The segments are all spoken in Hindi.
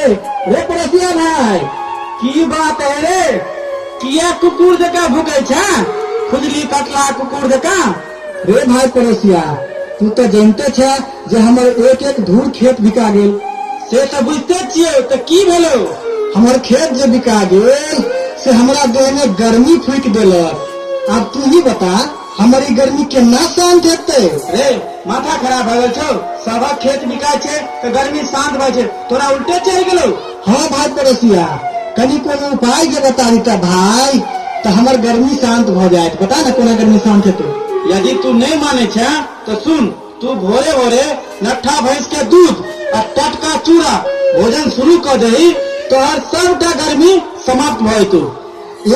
रे पड़ोसिया भाई की बात है रे? किया कुकुर जका भूखे छा? खुजली कटला कुकुर जका? रे भाई पड़ोसिया तू तो जानते छे जे हमर एक एक धूर खेत बिका गेल। से तो बुझते छिये तो की भेलो? हमर खेत जे बिका गेल से हमरा देह में गर्मी फूक देलक। अब तू ही बता हमारी गर्मी केना शांत हेतै? रे माथा खराब हो छौ। सबक खेत बिकाय छे तो गर्मी शांत भय छे, तोरा उल्टे चल गेलो। हाँ भाई पड़ोसिया कनी कोनो उपाय जे बता दी त भाई तो हमर गर्मी शांत भ जाए। बता ना कोना गर्मी शांत हेतै? यदि तू नहीं माने छे तो सुन, तू भोरे भोरे नट्ठा भैंस के दूध और टटका चूड़ा भोजन शुरू कर दही तो हर सबटा गर्मी समाप्त भय तू।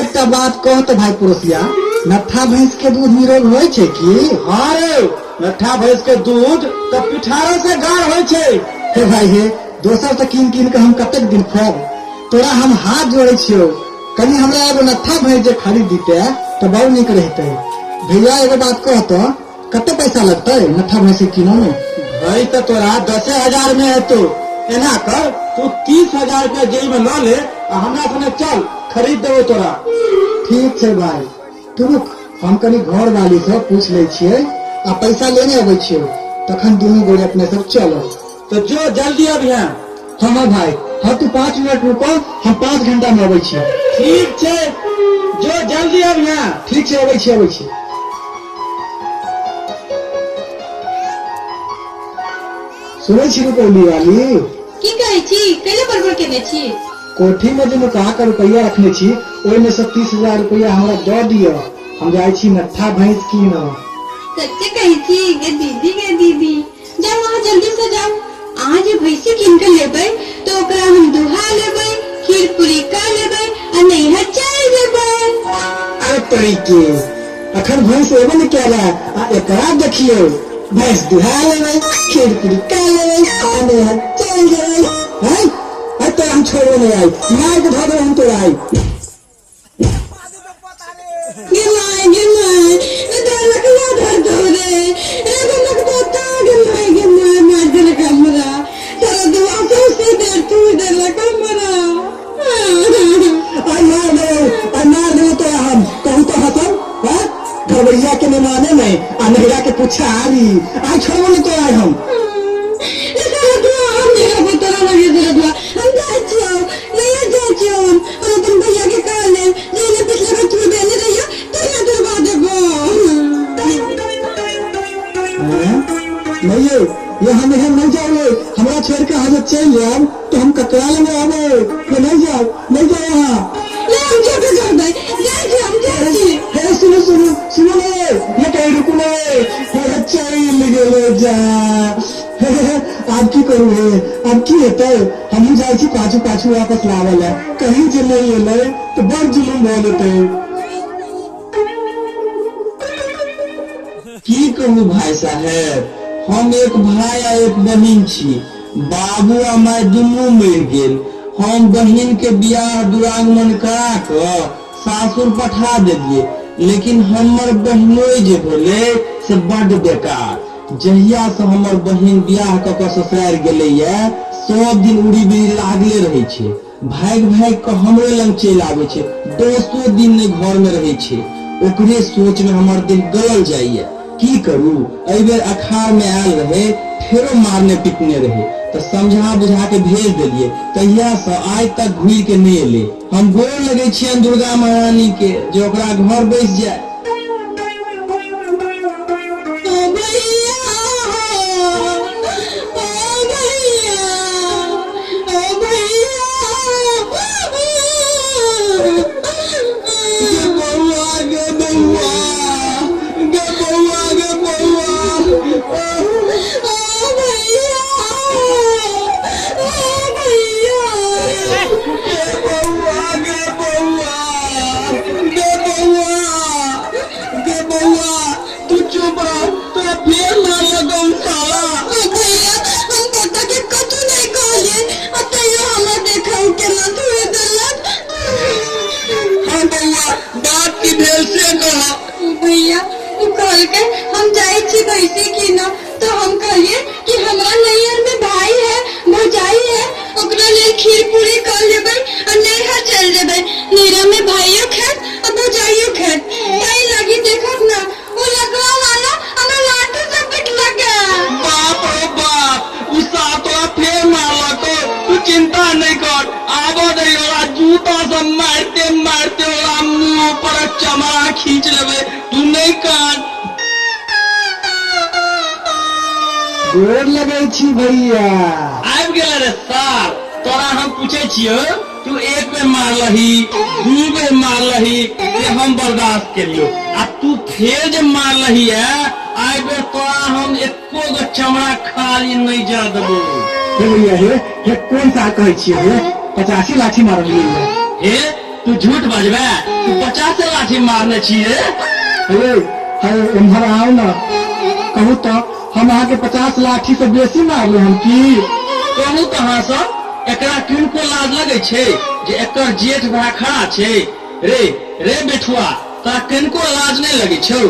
एक बात कह तो भाई पड़ोसिया नट्ठा भैंस के दूध निरोग होय छे की? हाँ रे नट्ठा भैंस के दूध तो पिठारो से गाढ़ होय छे। हे भाई हे दोसर से कीन कीन के हम कतेक दिन खाब? तोरा हम हाथ जोड़े छियो कनी हमरा एगो नट्ठा भैंस जे खरीद दीते तो बहुत निक रहते। भैया एगो बात कह तो कते पैसा लगते नट्ठा भैंस किनो में? भाई तो तोरा 10,000 में है। तो एना कर तू 30,000 रुपया जेब में ल ले और हमरा संगे चल खरीद देबो तोरा। ठीक है भाई तू रुक हम कनी घर वाली से पूछ ले छिए आ पैसा लेने आबै छियो तखन दुनू गोरे अपने सब चलो। तो जो जल्दी अभिया। हाँ भाई हाँ तू 5 मिनट रुको हम 5 घंटा में आबै छियो। ठीक है जो जल्दी अभिया। ठीक है आबै छी। सुनै छी रुपौली वाली की कहै छी? कैले बड़बड़ केने छी? कोठी में जो नुका के रुपया रखने छी ओहि में से 30,000 रुपया हमरा दे दियो। हम जाय छी नट्ठा भैंस कीन। सच्चे कहै छी गे दीदी जाओ वहाँ जल्दी से जाओ। आज भैंसी कीन के लेबै तो ओकरा हम दुहा लेबै, खीर पूरी का लेबै आ नैहर चल जेबै। अरे तरीके अखन भैंस एबे न केला आ एकरा देखियो भैंस दुहा लेबै, खीर पूरी का लेबै आ नैहर चल जेबै। हैं तो हम छोड़ो नहीं आई मार के भागो हम तो आई। गिमाय इधर लखला धर दो रे एगो लखता ता गिमाय मार दे हमरा तेरा दुआ से दे तू इधर लखा मरा। मार दे तो हम कहूँ तो हसम है घबरिया के निमाने में अनहरा के पूछा आरी आज छोड़ो नहीं तो आए हम। भैया के काले पिछले बच्चे में देने रहियो तेरे दरबा देबो। नहीं ये हम नहीं जाओगे हमारा छोड़ के हाजत चल जाओ तो हम कतरा लेंगे आवे नहीं जाओ यहाँ सुनो ये कहीं रुको चल जा। अब की करू अब की हेतै? हम जाए छी पाछू वापस लावल है कहीं जे नहीं एले तो बड़ जुलूम भ जेतै। की कहू भाई साहेब हम एक भाई आ एक बहिन छी। बाबू आ माय दुनू मर गेल। हम बहिन के बियाह दुरागमन करा के सासुर पठा देलिए लेकिन हमर बहिनोई जे भेले से बड़ बेकार। जहिया से हमर बहिन बियाह क के ससुराल गेले ये सब दिन उड़ी बिड़ी लागले रहे छे। भाग के हमरे लंग चल आवे छे, 10 दिन ने घर में रहे छे। ओकरे सोच में हमर दिल गल जाइए। की करू एहि बेर अखाड़ में आयल रहे फेरो मारने पिटने रहे तो समझा बुझा के भेज दिलिए। तहिया से आज तक घुर के नहीं एले। हम गोर लगे छियन दुर्गा महारानी के जो ओकरा घर बैस जाए। भैया कल के हम जाए छी भैंसी कीनो तो हम कहिए कि हमरा नैहर में भाई है भौजाई है ओकरा लेल खीर चल जेबे नीरा में भाइयों खेत और भौजाइयों खेत ताई लगी देखत ना वो लकड़ा वाला हमें लाठू से पिटला के बाप रे बाप उ सातवा फेर मारला को तू चिंता नहीं कर आबो दे ओला जूता से मारते मारते ओला मुंह पर चमड़ा खींच लेबे तू नहीं कान गोर लगै छी भैया आबि गेल रे सार तोरा हम पूछे छियो तू एक बेर मारलही दू बेर मारलही से हम बर्दाश्त करियो आ तू फेर जे मारलही है आइ बेर तोरा हम एको गो चमड़ा खाली नहीं जा देबो हे भैया हे कौन सा कहै छियै हे 85 लाठी मारलियै हे तू झूठ बजबे तू 50 लाठी मारने छियै हे एम्हर आओ ना कहू तो हम अहाँ के 50 लाठी से बेसी मारले हम की कहू कहाँ से एकरा किनको लाज लगे छे जे एकर जेठ भाई खड़ा छे रे रे बेठुआ तोरा किनको लाज नहीं लगे छौ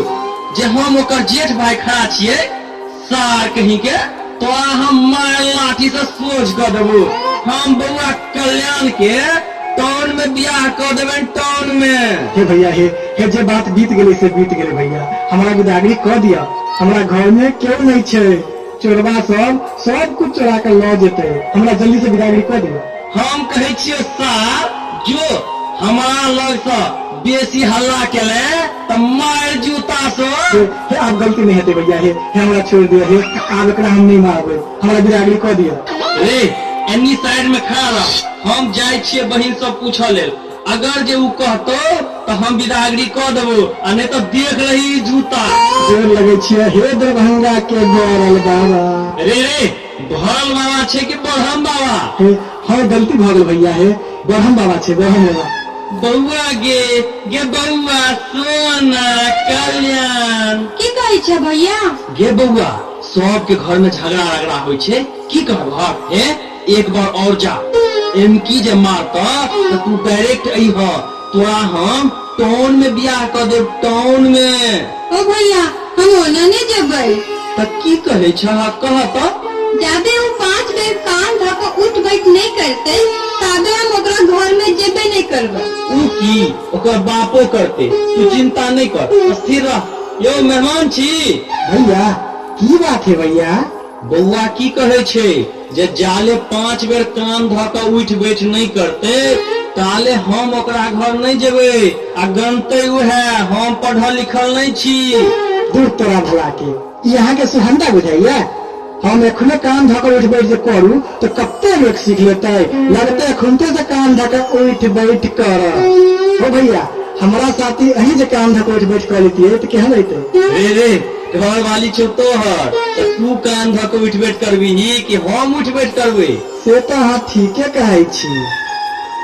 जे हम ओकर जेठ भाई खड़ा छिए सार कहीं के तोरा हम मार लाठी से सोच कर देबो हम बउआ कल्याण के टाउन में बियाह कर देबे टाउन में हे भैया हे जे बात बीत गेले से बीत गेले भैया हमरा विदागरी कर दिया हमरा घर में क्यों नहीं छे चोरबा सब कुछ चोरा के लऽ जेते हमरा जल्दी से विदागरी कर दियो हम कहे छियो सार जो हमारा लग से बेसी हल्ला केले त मार जूता से हे आप गलती नहीं हेते भैया हे हमरा छोड़ दियो हे आब एकरा हम नहीं मारबे हमरा विदागरी कर दियो रे एनी साइड में खड़ा रह हम जाय छिए बहिन सब पूछऽ लेल अगर जे उ कहतो तो हम विदागरी कर देबो आ नहीं तो देख रही जूता जोर लगे छिए हे दरभंगा के बरल बाबा रे बरल बाबा छे कि बरहम बाबा हाँ गलती भ गेल भैया हे बरहम बाबा छे बरहम बाबा बउआ गे बउआ सोना कल्याण की कहै छै भैया गे बउआ सबके घर में झगड़ा रगड़ा होइ छे की कहब हे एक बार और जा एमकी जे मारता तो तू डायरेक्ट अइह तोरा हम टाउन में बियाह कर देब टाउन में ओ भैया हम ओना नहीं जेबै त की कहे छ कह त जाबे हम 5 बेर कान धक उठ बैठ नहीं करते ताबे हम ओकरा घर में जेबे नहीं करबै उ की ओकर बापो करते तू चिंता नहीं कर स्थिर रह यो मेहमान छी भैया की बात है भैया बउआ की कहे छे जे जाले 5 बेर कान धक उठ बैठ नहीं करते ताले हम ओकरा घर नहीं जेबे आ गनते उहे हम पढ़ल लिखल नहीं छी दूर तोरा भला के यहाँ के सुहंदा बुझाइया हम एखने कान धक उठ बैठ जे करू तो कते लोग सीख लेते लगते एखनते से कान धक उठ बैठ कर ओ भैया हमारा साथी अही जे कान धक उठ बैठ कर लेती तो केहन रहते रे घर वाली छो तोहर तो तू कान धक उठ बैठ करबी कि हम उठ बैठ करबे से तो अहाँ ठीके कहै छी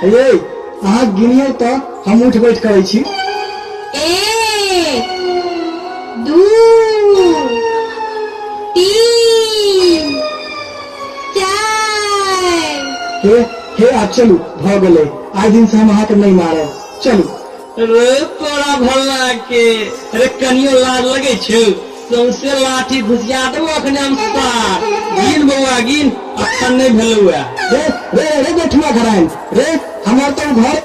हे अहाँ गिनियो तो हम उठ बैठ करै छी 1 2 3 4 हे आप चलू भ गेले आज दिन से हम अहाँ के नहीं मारे चलू रे तोरा भला के रे कनियो लाज लगे छौ सौंसे लाठी घुसिया देबो अखने हम सार गिन बउआ गिन अखन नहीं भेलौ रे बेठुआ घराइन रे हमर तो घर